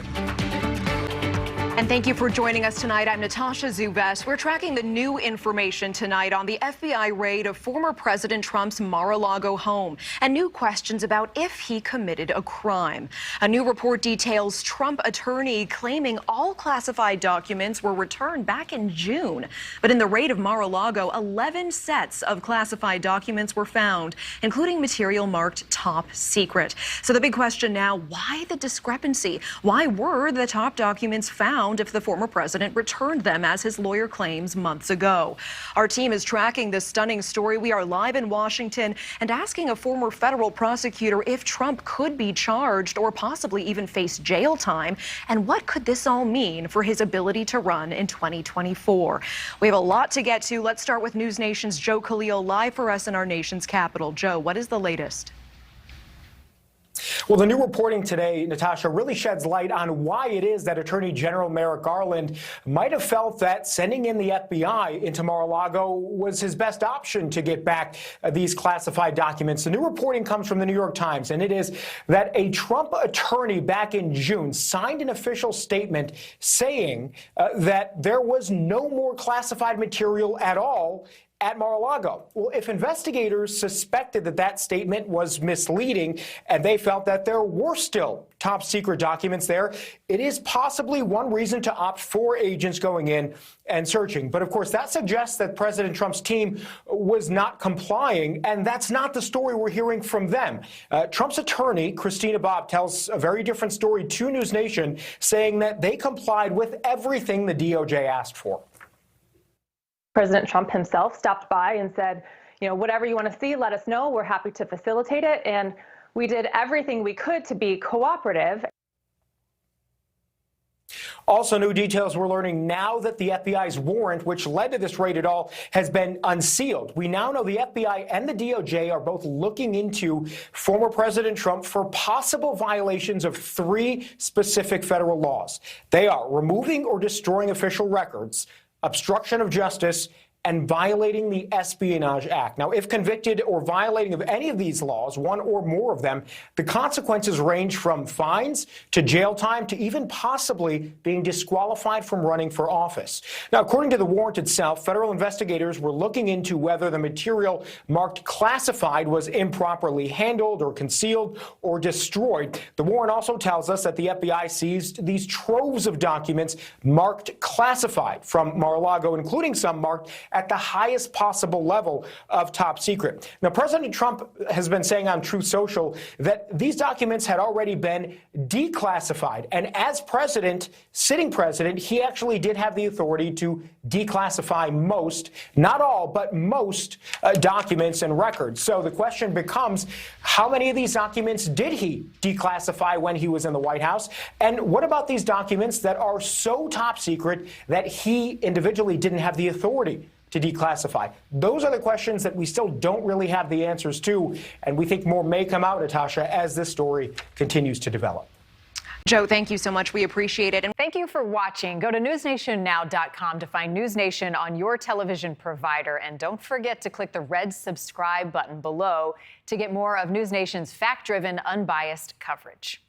Prime. And thank you for joining us tonight. I'm Natasha Zubes. We're tracking the new information tonight on the FBI raid of former President Trump's Mar-a-Lago home and new questions about if he committed a crime. A new report details Trump attorney claiming all classified documents were returned back in June. But in the raid of Mar-a-Lago, 11 sets of classified documents were found, including material marked top secret. So the big question now, why the discrepancy? Why were the top documents found if the former president returned them, as his lawyer claims months ago? Our team is tracking this stunning story. We are live in Washington and asking a former federal prosecutor if Trump could be charged or possibly even face jail time. And what could this all mean for his ability to run in 2024? We have a lot to get to. Let's start with News Nation's Joe Khalil live for us in our nation's capital. Joe, what is the latest? Well, the new reporting today, Natasha, really sheds light on why it is that Attorney General Merrick Garland might have felt that sending in the FBI into Mar-a-Lago was his best option to get back these classified documents. The new reporting comes from the New York Times, and it is that a Trump attorney back in June signed an official statement saying that there was no more classified material at all at Mar-a-Lago. Well, if investigators suspected that that statement was misleading and they felt that there were still top secret documents there, it is possibly one reason to opt for agents going in and searching. But of course, that suggests that President Trump's team was not complying, and that's not the story we're hearing from them. Trump's attorney, Christina Bobb, tells a very different story to News Nation, saying that they complied with everything the DOJ asked for. President Trump himself stopped by and said, you know, whatever you want to see, let us know. We're happy to facilitate it. And we did everything we could to be cooperative. Also, new details we're learning now that the FBI's warrant, which led to this raid at all, has been unsealed. We now know the FBI and the DOJ are both looking into former President Trump for possible violations of 3 specific federal laws. They are removing or destroying official records, obstruction of justice, and violating the Espionage Act. Now, if convicted or violating of any of these laws, one or more of them, the consequences range from fines to jail time to even possibly being disqualified from running for office. Now, according to the warrant itself, federal investigators were looking into whether the material marked classified was improperly handled or concealed or destroyed. The warrant also tells us that the FBI seized these troves of documents marked classified from Mar-a-Lago, including some marked at the highest possible level of top secret. Now, President Trump has been saying on Truth Social that these documents had already been declassified. And as president, sitting president, he actually did have the authority to declassify most, not all, but most documents and records. So the question becomes, how many of these documents did he declassify when he was in the White House? And what about these documents that are so top secret that he individually didn't have the authority to declassify? Those are the questions that we still don't really have the answers to, and we think more may come out, Natasha, as this story continues to develop. Joe, thank you so much. We appreciate it. And thank you for watching. Go to newsnationnow.com to find News Nation on your television provider. And don't forget to click the red subscribe button below to get more of News Nation's fact-driven, unbiased coverage.